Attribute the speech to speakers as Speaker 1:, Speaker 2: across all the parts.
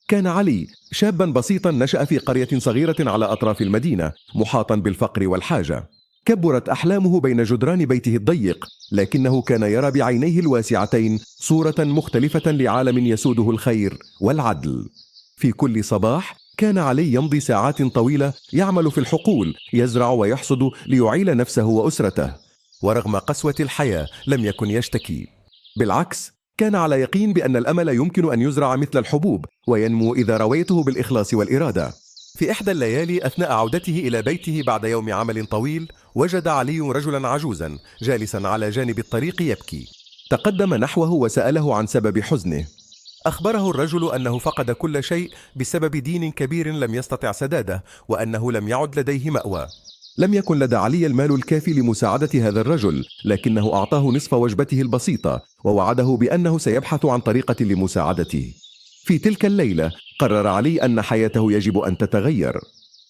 Speaker 1: كان علي شابا بسيطا نشأ في قرية صغيرة على أطراف المدينة محاطا بالفقر والحاجة. كبرت أحلامه بين جدران بيته الضيق، لكنه كان يرى بعينيه الواسعتين صورة مختلفة لعالم يسوده الخير والعدل. في كل صباح كان علي يمضي ساعات طويلة يعمل في الحقول، يزرع ويحصد ليعيل نفسه وأسرته. ورغم قسوة الحياة لم يكن يشتكي، بالعكس كان على يقين بأن الأمل يمكن أن يزرع مثل الحبوب وينمو إذا رويته بالإخلاص والإرادة. في إحدى الليالي أثناء عودته إلى بيته بعد يوم عمل طويل، وجد علي رجلا عجوزا جالسا على جانب الطريق يبكي. تقدم نحوه وسأله عن سبب حزنه. أخبره الرجل أنه فقد كل شيء بسبب دين كبير لم يستطع سداده، وأنه لم يعد لديه مأوى. لم يكن لدى علي المال الكافي لمساعدة هذا الرجل، لكنه أعطاه نصف وجبته البسيطة ووعده بأنه سيبحث عن طريقة لمساعدته. في تلك الليلة قرر علي أن حياته يجب أن تتغير.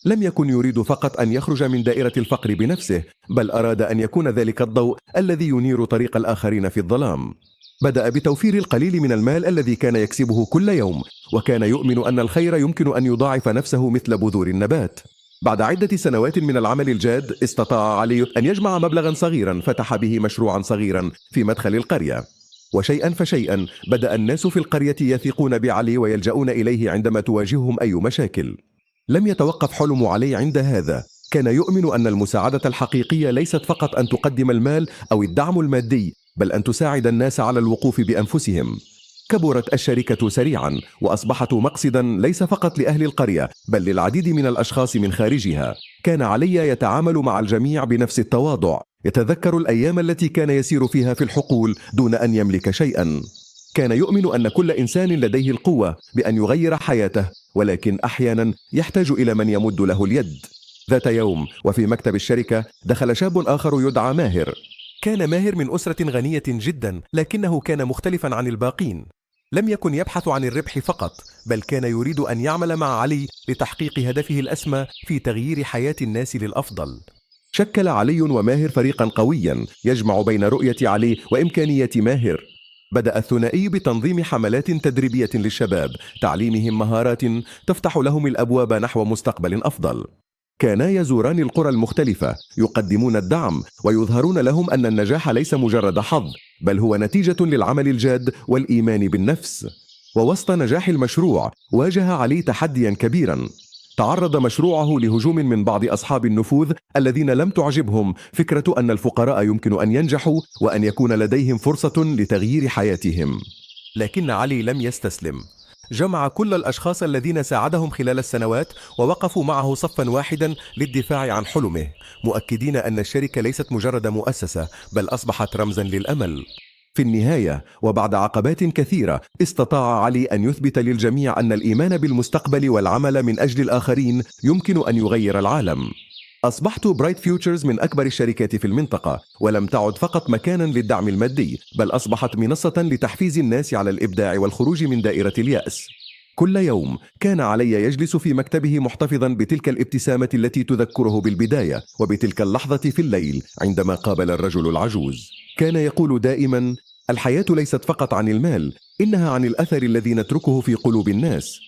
Speaker 1: لم يكن يريد فقط أن يخرج من دائرة الفقر بنفسه، بل أراد أن يكون ذلك الضوء الذي ينير طريق الآخرين في الظلام. بدأ بتوفير القليل من المال الذي كان يكسبه كل يوم، وكان يؤمن أن الخير يمكن أن يضاعف نفسه مثل بذور النبات. بعد عدة سنوات من العمل الجاد استطاع علي أن يجمع مبلغا صغيرا فتح به مشروعا صغيرا في مدخل القرية. وشيئا فشيئا بدأ الناس في القرية يثقون بعلي ويلجؤون إليه عندما تواجههم أي مشاكل. لم يتوقف حلم علي عند هذا، كان يؤمن أن المساعدة الحقيقية ليست فقط أن تقدم المال أو الدعم المادي، بل أن تساعد الناس على الوقوف بأنفسهم. كبرت الشركة سريعا وأصبحت مقصدا ليس فقط لأهل القرية بل للعديد من الأشخاص من خارجها. كان علي يتعامل مع الجميع بنفس التواضع، يتذكر الأيام التي كان يسير فيها في الحقول دون أن يملك شيئا. كان يؤمن أن كل إنسان لديه القوة بأن يغير حياته، ولكن أحيانا يحتاج إلى من يمد له اليد. ذات يوم وفي مكتب الشركة دخل شاب آخر يدعى ماهر. كان ماهر من أسرة غنية جدا، لكنه كان مختلفا عن الباقين. لم يكن يبحث عن الربح فقط، بل كان يريد أن يعمل مع علي لتحقيق هدفه الأسمى في تغيير حياة الناس للأفضل. شكل علي وماهر فريقا قويا يجمع بين رؤية علي وإمكانية ماهر. بدأ الثنائي بتنظيم حملات تدريبية للشباب، تعليمهم مهارات تفتح لهم الأبواب نحو مستقبل أفضل. كانا يزوران القرى المختلفة، يقدمون الدعم ويظهرون لهم أن النجاح ليس مجرد حظ، بل هو نتيجة للعمل الجاد والإيمان بالنفس. ووسط نجاح المشروع واجه علي تحديا كبيرا. تعرض مشروعه لهجوم من بعض أصحاب النفوذ الذين لم تعجبهم فكرة أن الفقراء يمكن أن ينجحوا وأن يكون لديهم فرصة لتغيير حياتهم. لكن علي لم يستسلم. جمع كل الأشخاص الذين ساعدهم خلال السنوات ووقفوا معه صفا واحدا للدفاع عن حلمه، مؤكدين أن الشركة ليست مجرد مؤسسة بل أصبحت رمزا للأمل. في النهاية وبعد عقبات كثيرة استطاع علي أن يثبت للجميع أن الإيمان بالمستقبل والعمل من أجل الآخرين يمكن أن يغير العالم. أصبحت برايت فيوتشرز من أكبر الشركات في المنطقة، ولم تعد فقط مكانا للدعم المادي، بل أصبحت منصة لتحفيز الناس على الإبداع والخروج من دائرة اليأس. كل يوم كان علي يجلس في مكتبه محتفظا بتلك الابتسامة التي تذكره بالبداية، وبتلك اللحظة في الليل عندما قابل الرجل العجوز. كان يقول دائما: الحياة ليست فقط عن المال، إنها عن الأثر الذي نتركه في قلوب الناس.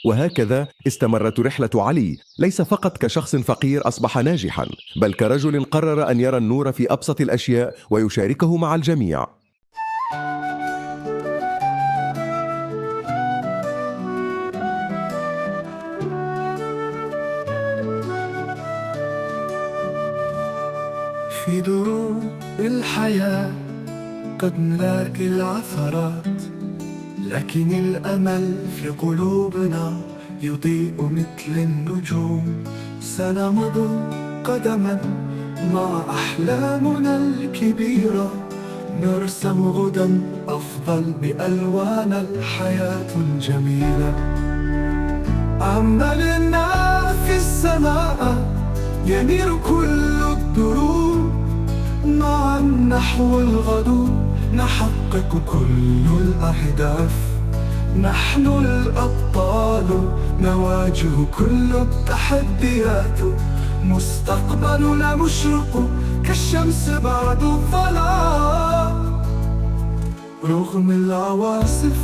Speaker 1: وهكذا استمرت رحلة علي، ليس فقط كشخص فقير أصبح ناجحا، بل كرجل قرر أن يرى النور في أبسط الأشياء ويشاركه مع الجميع.
Speaker 2: في دروب الحياة قد نلاقي العثرات، لكن الأمل في قلوبنا يضيء مثل النجوم. سنمضي قدما مع أحلامنا الكبيرة، نرسم غدا أفضل بألوان الحياة الجميلة. أملنا في السماء ينير كل الدروب، معا نحو الغدو نحقق كل الأهداف. نحن الأبطال نواجه كل التحديات، مستقبلنا مشرق كالشمس بعد الظلام. رغم العواصف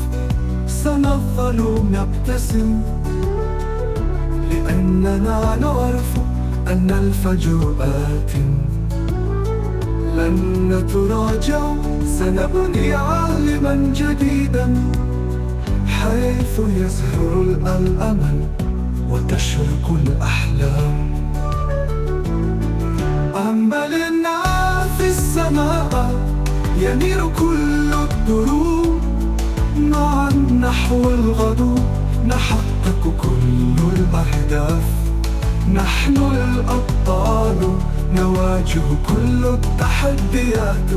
Speaker 2: سنظل نبتسم، لأننا نعرف أن الفجر آت، لن نتراجع، سنبني عالما جديدا، حيث يزهر الأمل وتشرق الأحلام. أملنا في السماء ينير كل الدروب، معا نحو الغدو نحقق كل الأهداف. نحن الأبطال نواجه كل التحديات،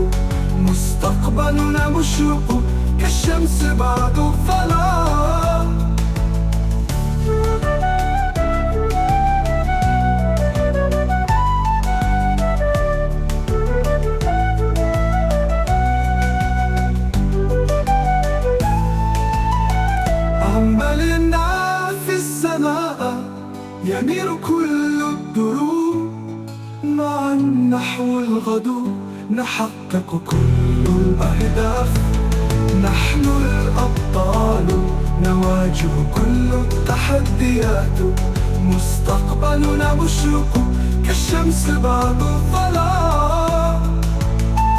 Speaker 2: مستقبلنا مشرق كالشمس بعد الظلام. أملنا في السماء ينير كل الدروب، معا نحو الغدو نحقق كل الأهداف. نحن الأبطال نواجه كل التحديات، مستقبلنا مشرق كالشمس بعد الظلام.